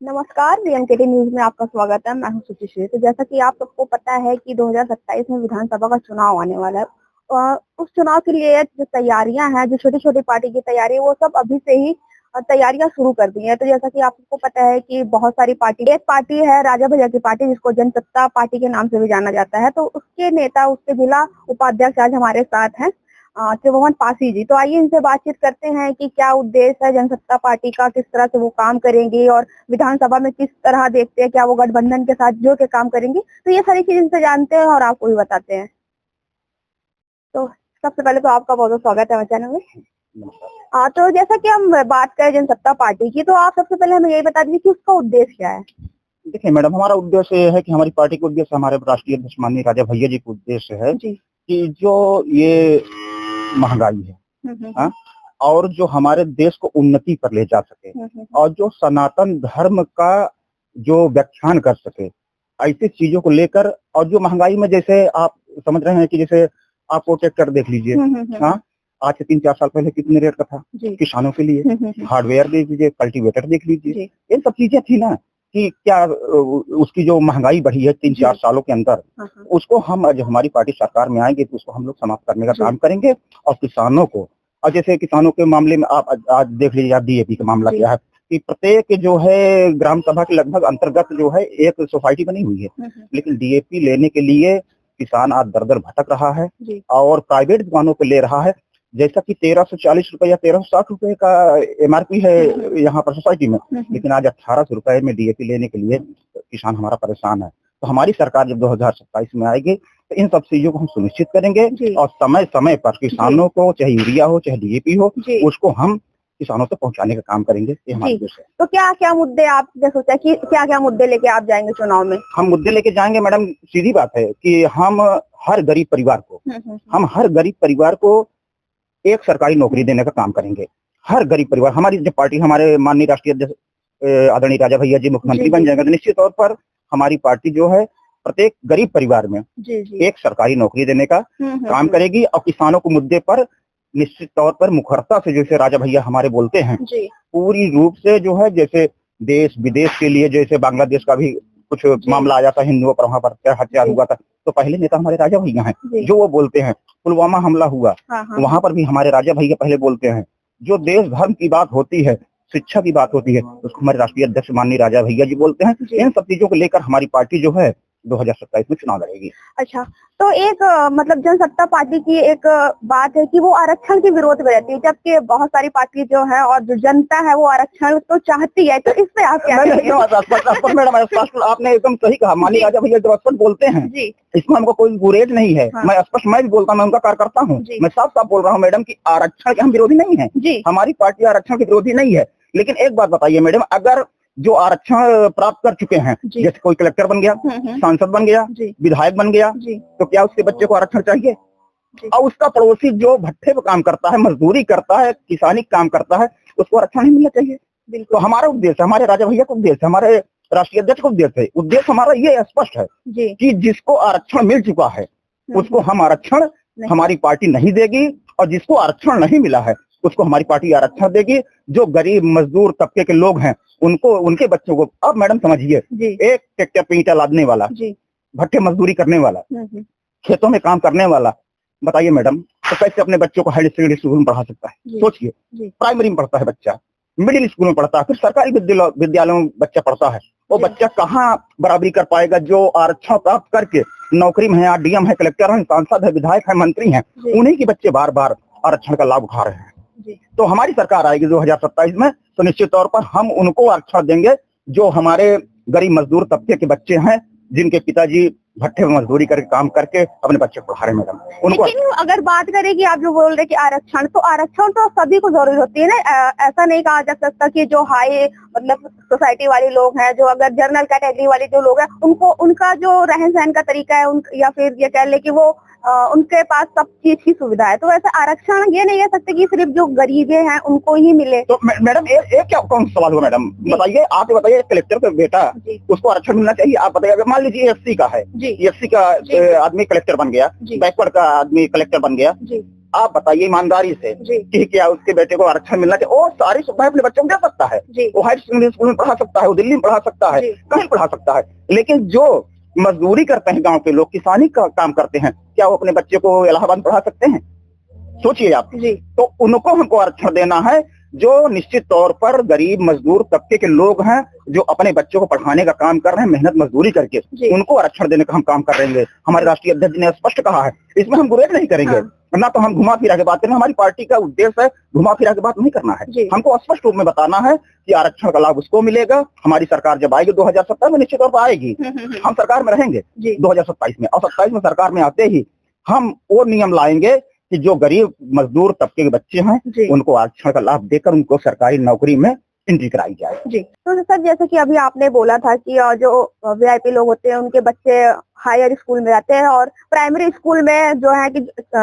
नमस्कार, बीएमकेटी न्यूज में आपका स्वागत है। मैं हूं सुचिश्री। तो जैसा कि आप सबको पता है कि 2027 में विधानसभा का चुनाव आने वाला है। उस चुनाव के लिए जो तैयारियां हैं, जो छोटी छोटी पार्टी की तैयारी है, वो सब अभी से ही तैयारियां शुरू कर दी हैं। तो जैसा कि आप सबको पता है कि बहुत सारी पार्टी, एक पार्टी है राजा भैया की पार्टी, जिसको जनसत्ता पार्टी के नाम से भी जाना जाता है। तो उसके नेता, उसके जिला उपाध्यक्ष आज हमारे साथ हैं, त्रिभुवन पासी जी। तो आइए इनसे बातचीत करते हैं कि क्या उद्देश्य है जनसत्ता पार्टी का, किस तरह से वो काम करेंगी और विधानसभा में किस तरह देखते हैं, क्या वो गठबंधन के साथ जुड़ के काम करेंगे। तो ये सारी चीज इनसे जानते हैं और आपको भी बताते हैं। तो सबसे पहले तो आपका बहुत बहुत स्वागत है हमारे चैनल में। तो जैसा कि हम बात करें जनसत्ता पार्टी की, तो आप सबसे पहले हमें यही बता दीजिए कि उसका उद्देश्य क्या है। देखिए मैडम, हमारा उद्देश्य ये है कि हमारी पार्टी का उद्देश्य, हमारे राष्ट्रीय अध्यक्ष माननीय राजा भैया जी का उद्देश्य है कि जो ये महंगाई है, हाँ, और जो हमारे देश को उन्नति पर ले जा सके और जो सनातन धर्म का जो व्याख्यान कर सके, ऐसी चीजों को लेकर। और जो महंगाई में, जैसे आप समझ रहे हैं कि जैसे आप वो ट्रैक्टर देख लीजिए, हाँ, आज से 3-4 साल पहले कितने रेट का था किसानों के लिए। हार्डवेयर देख लीजिए, कल्टीवेटर देख लीजिए, ये सब चीजें थी ना कि क्या उसकी जो महंगाई बढ़ी है 3-4 सालों के अंदर, उसको हम आज हमारी पार्टी सरकार में आएंगे तो उसको हम लोग समाप्त करने का काम करेंगे। और किसानों को, और जैसे किसानों के मामले में आप आज देख लीजिए, डीएपी का मामला क्या है कि प्रत्येक जो है ग्राम सभा के लगभग अंतर्गत जो है एक सोसाइटी बनी हुई है, लेकिन डीएपी लेने के लिए किसान आज दर दर भटक रहा है और प्राइवेट दुकानों पे ले रहा है। जैसा कि 1340 रुपए या 1360 रुपए का एमआरपी है यहाँ पर सोसाइटी में, लेकिन आज 1800 रुपए में डीएपी लेने के लिए किसान हमारा परेशान है। तो हमारी सरकार जब 2027 में आएगी तो इन सब चीजों को हम सुनिश्चित करेंगे और समय समय पर किसानों को, चाहे यूरिया हो चाहे डीएपी हो, उसको हम किसानों तक पहुंचाने का काम करेंगे। ये हमारा उद्देश्य है। तो क्या क्या मुद्दे आपने सोचा कि क्या क्या मुद्दे लेके आप जाएंगे चुनाव में? हम मुद्दे लेके जाएंगे मैडम, सीधी बात है कि हम हर गरीब परिवार को एक सरकारी नौकरी देने का काम करेंगे। हर गरीब परिवार, हमारी जब पार्टी, हमारे माननीय राष्ट्रीय अध्यक्ष आदरणीय राजा भैया जी मुख्यमंत्री बन जाएंगे तो निश्चित तौर पर हमारी पार्टी जो है प्रत्येक गरीब परिवार में एक सरकारी नौकरी देने का काम करेगी। और किसानों को मुद्दे पर निश्चित तौर पर मुखरता से, जैसे राजा भैया हमारे बोलते हैं, पूरी रूप से जो है, जैसे देश विदेश के लिए, जैसे बांग्लादेश का भी कुछ मामला आया था, हिंदुओं पर वहां पर क्या हत्या हुआ था, तो पहले नेता हमारे राजा भैया हैं जो वो बोलते हैं। पुलवामा हमला हुआ, वहां पर भी हमारे राजा भैया पहले बोलते हैं। जो देश धर्म की बात होती है, शिक्षा की बात होती है, उसको हमारे राष्ट्रीय अध्यक्ष माननीय राजा भैया जी बोलते हैं। इन सब चीजों को लेकर हमारी पार्टी जो है 2027 में चुनाव लड़ेगी। अच्छा, तो एक मतलब जनसत्ता पार्टी की एक बात है कि वो आरक्षण के विरोध में रहती है, जबकि बहुत सारी पार्टी जो है और जो जनता है वो आरक्षण तो चाहती है। तो इस पे आप क्या कहेंगे? मैडम, आपने एकदम सही कहा। माननीय राजा भैया जो स्पष्ट बोलते हैं, इसमें हमको कोई गुरेज नहीं है। मैं स्पष्ट, मैं भी बोलता, मैं उनका कार्यकर्ता हूँ। मैं साफ साफ बोल रहा हूँ मैडम कि आरक्षण के हम विरोधी नहीं है, हमारी पार्टी आरक्षण के विरोधी नहीं है। लेकिन एक बात बताइए मैडम, अगर जो आरक्षण प्राप्त कर चुके हैं, जैसे कोई कलेक्टर बन गया, सांसद बन गया, विधायक बन गया, तो क्या उसके बच्चे को आरक्षण चाहिए? और उसका पड़ोसी जो भट्ठे पे काम करता है, मजदूरी करता है, किसानी काम करता है, उसको आरक्षण नहीं मिलना चाहिए। तो हमारा उद्देश्य, हमारे राजा भैया का उद्देश्य, हमारे राष्ट्रीय अध्यक्ष का उद्देश्य हमारा ये स्पष्ट है कि जिसको आरक्षण मिल चुका है उसको हम आरक्षण हमारी पार्टी नहीं देगी, और जिसको आरक्षण नहीं मिला है उसको हमारी पार्टी आरक्षण देगी। जो गरीब मजदूर तबके के लोग हैं उनको, उनके बच्चों को, अब मैडम समझिए, एक ट्रैक्टर पे ईंटा लादने वाला, भट्टे मजदूरी करने वाला, खेतों में काम करने वाला, बताइए मैडम, तो कैसे अपने बच्चों को हाई सेकेंडरी स्कूल में पढ़ा सकता है? सोचिए, प्राइमरी में पढ़ता है बच्चा, मिडिल स्कूल में पढ़ता है, फिर सरकारी विद्यालयों में बच्चा पढ़ता है, वो बच्चा कहाँ बराबरी कर पाएगा? जो आरक्षण प्राप्त करके नौकरी में है, डीएम है, कलेक्टर है, सांसद है, विधायक है, मंत्री हैं, उन्हीं के बच्चे बार बार आरक्षण का लाभ उठा रहे हैं। तो हमारी सरकार आएगी 2027 में, तो निश्चित तौर पर हम उनको आरक्षण देंगे जो हमारे गरीब मजदूर तबके के बच्चे हैं, जिनके पिताजी भट्टे में मजदूरी करके काम करके अपने बच्चे को पढ़ा रहे मैडम उनको। लेकिन अगर बात करें कि आप जो बोल रहे कि आरक्षण तो सभी को जरूरत होती है ना। ऐसा नहीं कहा जा सकता कि जो हाई मतलब सोसाइटी वाले लोग हैं, जो अगर जनरल कैटेगरी वाले जो लोग हैं, उनको उनका जो रहन सहन का तरीका है या फिर ये कह ले कि वो उनके पास सब चीज की सुविधा है, तो वैसे आरक्षण ये नहीं कह सकते कि सिर्फ जो गरीबे हैं उनको ही मिले। तो मैडम एक क्या कौन सा सवाल हुआ मैडम? बताइए, आप बताइए, कलेक्टर का बेटा उसको आरक्षण मिलना चाहिए? आप बताइए, मान लीजिए एससी का है, एससी का आदमी कलेक्टर बन गया, बैकवर्ड का आदमी कलेक्टर बन गया, आप बताइए ईमानदारी से कि क्या उसके बेटे को आरक्षण मिलना चाहिए? वो सारी सुविधाएं अपने बच्चों को दे सकता है, वो हाई सेकेंडरी स्कूल में पढ़ा सकता है, वो दिल्ली में पढ़ा सकता है, कहीं पढ़ा सकता है। लेकिन जो मजदूरी करते हैं गांव के लोग, किसानी का काम करते हैं, क्या वो अपने बच्चे को इलाहाबाद पढ़ा सकते हैं? सोचिए आप। तो उनको हमको आरक्षण देना है जो निश्चित तौर पर गरीब मजदूर तबके के लोग हैं, जो अपने बच्चों को पढ़ाने का काम कर रहे हैं मेहनत मजदूरी करके, उनको आरक्षण देने का हम काम कर रहेंगे। हमारे राष्ट्रीय अध्यक्ष ने स्पष्ट कहा है, इसमें हम गुरेज नहीं करेंगे। ना तो हम घुमा फिरा के बात करें, हमारी पार्टी का उद्देश्य है घुमा फिरा के बात नहीं करना है। हमको स्पष्ट रूप में बताना है कि आरक्षण का लाभ उसको मिलेगा। हमारी सरकार जब आएगी 2027 में, निश्चित तौर पर आएगी, हम सरकार में रहेंगे 2027 में, और 27 में सरकार में आते ही हम वो नियम लाएंगे कि जो गरीब मजदूर तबके के बच्चे हैं उनको आरक्षण का लाभ देकर उनको सरकारी नौकरी में एंट्री कराई जाए। तो सर, जैसे कि अभी आपने बोला था कि जो वीआईपी लोग होते हैं उनके बच्चे हायर स्कूल में जाते हैं और प्राइमरी स्कूल में जो है कि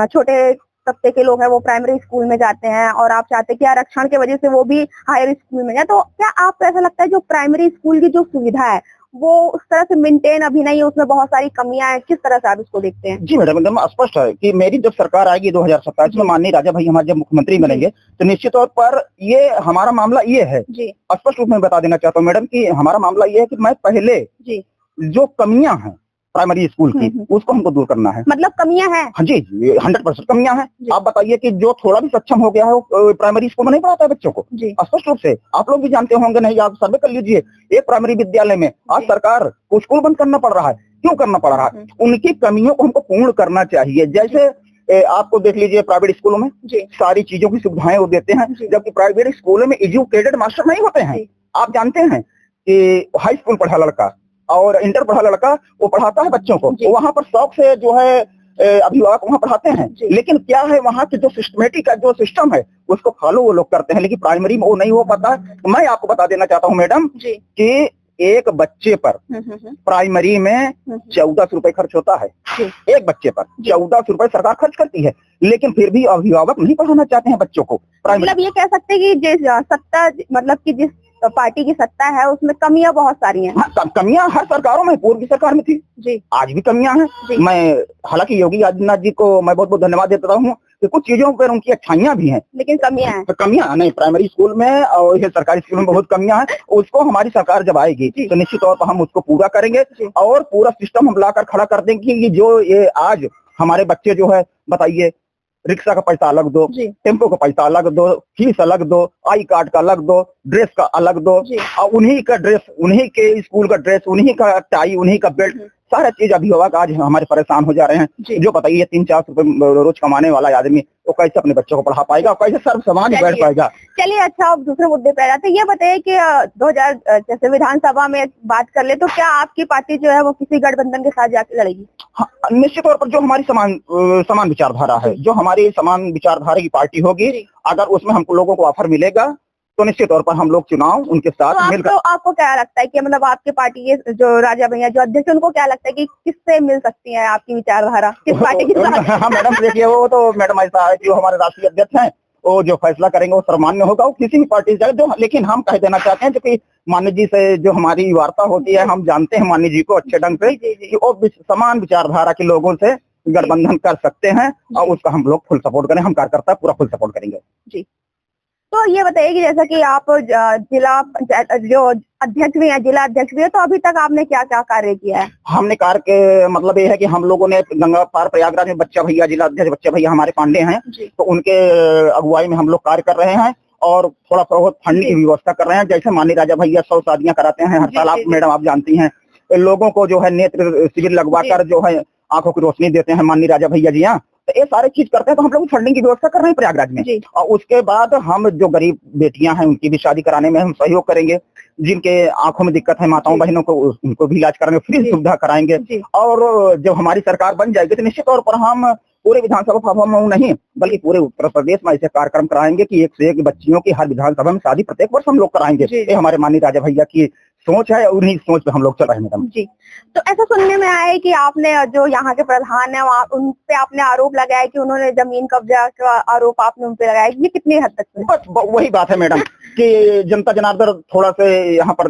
छोटे तबके के लोग हैं वो प्राइमरी स्कूल में जाते हैं, और आप चाहते हैं कि आरक्षण की वजह से वो भी हायर स्कूल में जाए। तो क्या आपको ऐसा लगता है जो प्राइमरी स्कूल की जो सुविधा है वो उस तरह से मेंटेन अभी नहीं है, उसमें बहुत सारी कमियां हैं, किस तरह से आप इसको देखते हैं? जी मैडम, एकदम स्पष्ट है कि मेरी जब सरकार आएगी 2027 में, माननीय राजा भाई हमारे जब मुख्यमंत्री बनेंगे, तो निश्चित तौर पर ये हमारा मामला ये है, स्पष्ट रूप में बता देना चाहता हूँ मैडम कि हमारा मामला ये है कि मैं पहले जो कमियां हैं प्राइमरी स्कूल की उसको हमको दूर करना है। मतलब कमियां हैं? हाँ जी, 100% कमियां हैं। आप बताइए कि जो थोड़ा भी सक्षम हो गया है वो प्राइमरी स्कूल में नहीं पढ़ाता है बच्चों को, स्पष्ट रूप से। आप लोग भी जानते होंगे, नहीं आप सर्वे कर लीजिए, एक प्राइमरी विद्यालय में आज सरकार को स्कूल बंद करना पड़ रहा है। क्यों करना पड़ रहा है? उनकी कमियों को हमको पूर्ण करना चाहिए। जैसे आपको देख लीजिए प्राइवेट स्कूलों में सारी चीजों की सुविधाएं वो देते हैं, जबकि प्राइवेट स्कूलों में एजुकेटेड मास्टर नहीं होते हैं। आप जानते हैं कि हाई स्कूल पढ़ा लड़का और इंटर पढ़ा लड़का वो पढ़ाता है बच्चों को, वहां पर शौक से जो है अभिभावक वहां पढ़ाते हैं, लेकिन क्या है वहां के जो सिस्टमेटिक जो सिस्टम है उसको फॉलो वो लोग करते हैं, लेकिन प्राइमरी में वो नहीं हो पाता है। मैं आपको बता देना चाहता हूँ मैडम कि एक बच्चे पर प्राइमरी में 1400 रुपए खर्च होता है। एक बच्चे पर 1400 रुपए सरकार खर्च करती है, लेकिन फिर भी अभिभावक नहीं पढ़ाना चाहते हैं बच्चों को प्राइमरी। मतलब ये कह सकते हैं कि जिस सत्ता, मतलब कि जिस पार्टी की सत्ता है उसमें कमियां बहुत सारी हैं। हाँ, कमियां हर सरकारों में, पूर्व की सरकार में थी, आज भी कमियां हैं। मैं हालांकि योगी आदित्यनाथ जी को मैं बहुत बहुत धन्यवाद देता हूँ कि कुछ चीजों पर उनकी अच्छाइयां भी हैं, लेकिन कमियां हैं। कमियां नहीं, प्राइमरी स्कूल में और ये सरकारी स्कूल में बहुत कमियां हैं। उसको हमारी सरकार जब आएगी तो निश्चित तौर पर हम उसको पूरा करेंगे और पूरा सिस्टम हम लाकर खड़ा कर देंगे कि जो ये आज हमारे बच्चे जो है, बताइए रिक्शा का पैसा अलग दो, टेम्पो का पैसा अलग दो, फीस अलग दो, आई कार्ड का अलग दो, ड्रेस का अलग दो, और उन्हीं का ड्रेस, उन्हीं के स्कूल का ड्रेस, उन्हीं का टाई, उन्हीं का बेल्ट, सारा चीज अभिभावक आज हमारे परेशान हो जा रहे हैं। जो बताइए 300-400 रुपए रोज कमाने वाला आदमी वो कैसे अपने बच्चों को पढ़ा पाएगा, कैसे सर्व समाज बैठ पाएगा? चलिए, अच्छा अब दूसरे मुद्दे पे आ जाते हैं। ये बताइए कि 2000 जैसे विधानसभा में बात कर ले तो क्या आपकी पार्टी जो है वो किसी गठबंधन के साथ जाके लड़ेगी? हाँ, निश्चित तौर पर जो हमारी समान विचारधारा है, जो हमारी समान विचारधारा की पार्टी होगी, अगर उसमें हमको लोगों को ऑफर मिलेगा तो निश्चित तौर पर हम लोग चुनाव उनके साथ मिलकर। आपको क्या लगता है कि मतलब आपके पार्टी के जो राजा भैया जो अध्यक्ष, उनको क्या लगता है कि किससे मिल सकती है आपकी विचारधारा, किस पार्टी के साथ? हाँ मैडम, देखिए वो तो मैडम ऐसा है कि जो हमारे राष्ट्रीय अध्यक्ष हैं वो जो फैसला करेंगे वो सर्वमान्य होगा, वो किसी भी पार्टी से जाए। जो लेकिन हम कह देना चाहते हैं, जो कि मान्य जी से जो हमारी वार्ता होती है, हम जानते हैं मान्य जी को अच्छे ढंग से कि वो समान विचारधारा के लोगों से गठबंधन कर सकते हैं और उसका हम लोग फुल सपोर्ट करें, हम कार्यकर्ता पूरा फुल सपोर्ट करेंगे। जी, तो ये बताइए कि जैसा कि आप जिला जो अध्यक्ष भी है, जिला अध्यक्ष भी है, तो अभी तक आपने क्या क्या कार्य किया है? हमने कार्य के मतलब ये है कि हम लोगों ने गंगा पार प्रयागराज में बच्चा भैया, जिला अध्यक्ष बच्चा भैया हमारे पांडे हैं, तो उनके अगुवाई में हम लोग कार्य कर रहे हैं और थोड़ा बहुत फंड की व्यवस्था कर रहे हैं। जैसे माननीय राजा भैया 100 शादियां कराते हैं हर साल, आप मैडम आप जानती हैं, लोगों को जो है नेत्र शिविर लगवाकर जो है आंखों की रोशनी देते हैं माननीय राजा भैया जी। यहाँ तो ये सारे चीज करते हैं, तो हम लोग फंडिंग की व्यवस्था कर रहे हैं प्रयागराज में। और उसके बाद हम जो गरीब बेटियां हैं उनकी भी शादी कराने में हम सहयोग करेंगे, जिनके आंखों में दिक्कत है माताओं बहनों को उनको भी इलाज कराएंगे, फ्री सुविधा कराएंगे। और जब हमारी सरकार बन जाएगी तो निश्चित तौर पर हम पूरे विधानसभा में नहीं बल्कि पूरे उत्तर प्रदेश में ऐसे कार्यक्रम कराएंगे कि एक से एक बच्चियों की हर विधानसभा में शादी प्रत्येक वर्ष हम लोग कराएंगे। ये हमारे माननीय राजा भैया की सोच है, उन्हीं सोच पे हम लोग चल रहे हैं मैडम जी। तो ऐसा सुनने में आया है कि आपने जो यहाँ के प्रधान है उन पे आपने आरोप लगाया कि उन्होंने जमीन कब्जा का आरोप आपने उन पे लगाया, ये कितनी हद तक? बस वही बात है मैडम कि जनता जनार्दन थोड़ा से यहाँ पर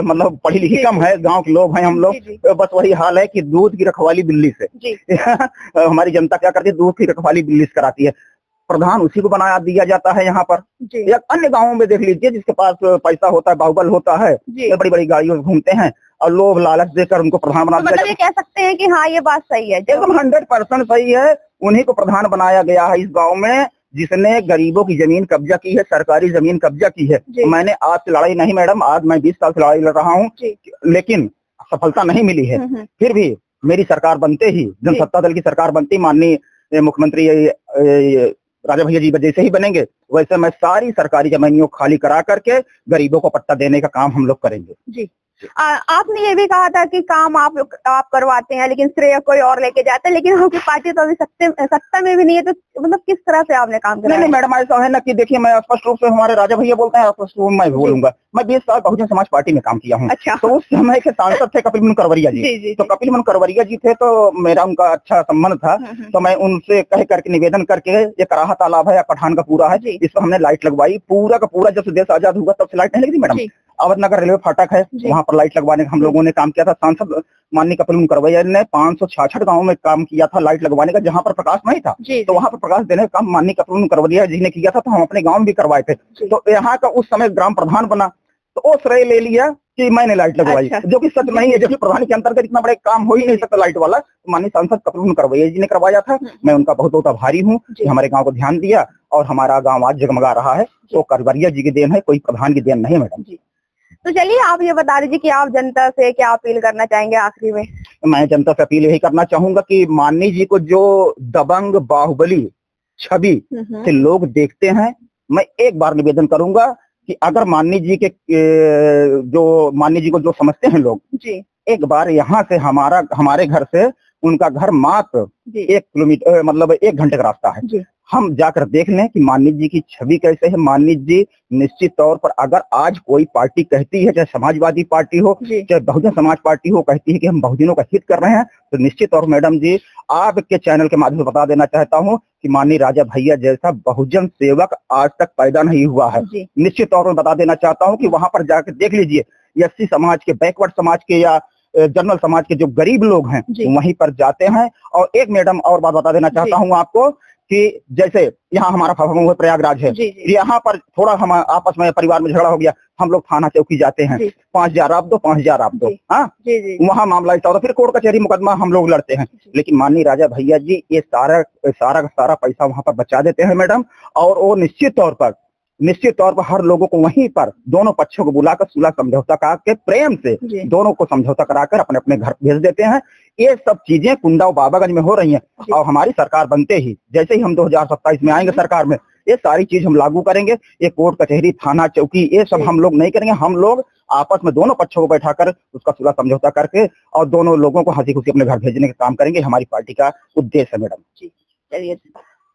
मतलब पढ़ी लिखी कम है, गांव के लोग हैं हम लोग, बस वही हाल है कि दूध की रखवाली दिल्ली से हमारी जनता क्या करती है, दूध की रखवाली दिल्ली से कराती है। प्रधान उसी को बनाया दिया जाता है यहाँ पर। या अन्य गाँवों में देख लीजिए, जिसके पास पैसा होता है, बाहुबल होता है, ये बड़ी बड़ी गाड़ियों में घूमते हैं और लोभ लालच देकर उनको प्रधान बना दिया। मतलब ये कह सकते हैं कि हाँ, ये बात सही है, एकदम 100% सही है। उन्हीं को प्रधान बनाया गया है इस गाँव में, जिसने गरीबों की जमीन कब्जा की है, सरकारी जमीन कब्जा की है। मैंने आज से लड़ाई नहीं मैडम, आज मैं 20 साल से लड़ाई लड़ रहा हूँ, लेकिन सफलता नहीं मिली है। फिर भी मेरी सरकार बनते ही, जनसत्ता दल की सरकार बनती, माननीय मुख्यमंत्री राजा भैया जी जैसे ही बनेंगे, वैसे मैं सारी सरकारी जमीनों खाली करा करके गरीबों को पट्टा देने का काम हम लोग करेंगे। जी। आपने ये भी कहा था कि काम आप करवाते हैं, लेकिन श्रेय कोई और लेके जाता है, लेकिन आपकी पार्टी तो अभी सत्ता में भी नहीं है, तो मतलब किस तरह से आपने काम किया? नहीं मैडम, ऐसा है ना कि देखिए, मैं स्पष्ट रूप से, हमारे राजा भैया बोलते हैं, स्पष्ट रूप मैं बोलूंगा, मैं 20 साल बहुजन समाज पार्टी में काम किया हूँ। अच्छा। तो उस समय के सांसद थे कपिल मोहन करवरिया जी। तो कपिल मोहन करवरिया जी थे, तो मेरा उनका अच्छा संबंध था। तो मैं उनसे कह करके निवेदन करके, ये कराहा तालाब है या पठान का पूरा है, इस पर हमने लाइट लगवाई, पूरा का पूरा। जब से देश आजाद हुआ तब से लाइट नहीं लगी मैडम। अवध नगर रेलवे फाटक है, वहाँ पर लाइट लगवाने का हम लोगों ने काम किया था। सांसद माननीय कपिल मोहन करवैया ने 566 गाँव में काम किया था लाइट लगवाने का, जहाँ पर प्रकाश नहीं था, तो वहाँ पर प्रकाश देने का काम माननीय कपिल मोहन करवैया जी ने किया था। तो हम अपने गाँव में भी करवाए थे। तो यहाँ का उस समय ग्राम प्रधान बना, तो वो श्रेय ले लिया कि मैंने लाइट लगवाई। अच्छा। जो कि सच नहीं है, जो कि प्रधान के अंतर्गत इतना बड़ा काम हो ही नहीं सकता लाइट वाला। माननीय सांसद कपिल मोहन करवैया जी ने करवाया था। मैं उनका बहुत बहुत आभारी हूँ कि हमारे गाँव को ध्यान दिया और हमारा गाँव आज जगमगा रहा है। तो करवैया जी की देन है, कोई प्रधान की देन नहीं है मैडम। तो चलिए, आप ये बता दीजिए कि आप जनता से क्या अपील करना चाहेंगे आखिरी में? मैं जनता से अपील यही करना चाहूंगा कि माननीय जी को जो दबंग बाहुबली छवि से लोग देखते हैं, मैं एक बार निवेदन करूंगा कि अगर माननीय जी को जो समझते हैं लोग, एक बार यहाँ से हमारे घर से उनका घर मात्र 1 किलोमीटर, मतलब 1 घंटे का रास्ता है। हम जाकर देख लें कि माननीय जी की छवि कैसे है। माननीय जी निश्चित तौर पर, अगर आज कोई पार्टी कहती है, चाहे समाजवादी पार्टी हो, चाहे बहुजन समाज पार्टी हो, कहती है कि हम बहुजनों का हित कर रहे हैं, तो निश्चित तौर मैडम जी, आपके चैनल के माध्यम से बता देना चाहता हूं कि माननीय राजा भैया जैसा बहुजन सेवक आज तक पैदा नहीं हुआ है। निश्चित तौर पर बता देना चाहता हूँ कि वहां पर जाकर देख लीजिए, एससी समाज के, बैकवर्ड समाज के या जनरल समाज के जो गरीब लोग हैं, वहीं पर जाते हैं। और एक मैडम और बात बता देना चाहता हूँ आपको कि जैसे यहाँ हमारा प्रयागराज है, यहाँ पर थोड़ा हम आपस में परिवार में झगड़ा हो गया, हम लोग थाना चौकी जाते हैं, 5,000 आप दो, 5,000 आप दो, हाँ, वहाँ मामला ऐसा होता, फिर कोर्ट कचहरी मुकदमा हम लोग लड़ते हैं। लेकिन माननीय राजा भैया जी ये सारा पैसा वहाँ पर बचा देते हैं मैडम। और वो निश्चित तौर पर हर लोगों को वहीं पर दोनों पक्षों को बुलाकर सुलह समझौता करा के, प्रेम से दोनों को समझौता कराकर अपने अपने घर भेज देते हैं। ये सब चीजें कुंडा और बाबागंज में हो रही हैं। और हमारी सरकार बनते ही, जैसे ही हम 2027 में आएंगे सरकार में, ये सारी चीज हम लागू करेंगे। ये कोर्ट कचहरी, थाना चौकी, ये सब हम लोग नहीं करेंगे। हम लोग आपस में दोनों पक्षों को बैठाकर उसका सुलह समझौता करके और दोनों लोगों को हंसी खुशी अपने घर भेजने का काम करेंगे। हमारी पार्टी का उद्देश्य है मैडम। जी, चलिए।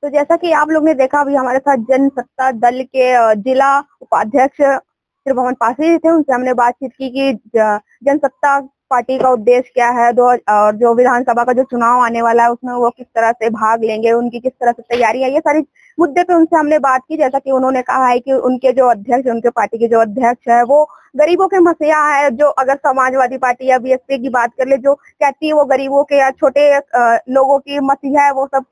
तो जैसा कि आप लोग ने देखा, अभी हमारे साथ जनसत्ता दल के जिला उपाध्यक्ष त्रिभुवन पासी थे। उनसे हमने बातचीत की कि जनसत्ता पार्टी का उद्देश्य क्या है, और जो विधानसभा का जो चुनाव आने वाला है उसमें वो किस तरह से भाग लेंगे, उनकी किस तरह से तैयारी है, ये सारी मुद्दे पे उनसे हमने बात की। जैसा कि उन्होंने कहा है कि उनके जो अध्यक्ष, उनके पार्टी के जो अध्यक्ष है, वो गरीबों के मसीहा है। जो अगर समाजवादी पार्टी या बीएसपी की बात कर ले, जो कहती है वो गरीबों के या छोटे लोगों की मसीहा है, वो सब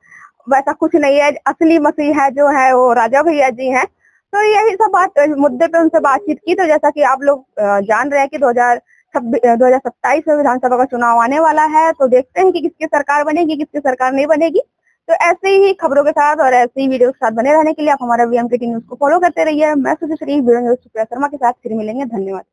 वैसा कुछ नहीं है। असली मसीहा जो है वो राजा भैया जी हैं। तो यही सब बात मुद्दे पे उनसे बातचीत की। तो जैसा कि आप लोग जान रहे हैं कि 2027 में विधानसभा का चुनाव आने वाला है, तो देखते हैं कि किसकी सरकार बनेगी, किसकी सरकार नहीं बनेगी। तो ऐसे ही खबरों के साथ और ऐसे ही वीडियो के साथ बने रहने के लिए आप हमारा वीएमके न्यूज को फॉलो करते रहिए। मैं सुश्री वीडियो न्यूज सुप्रिया शर्मा के साथ फिर मिलेंगे। धन्यवाद।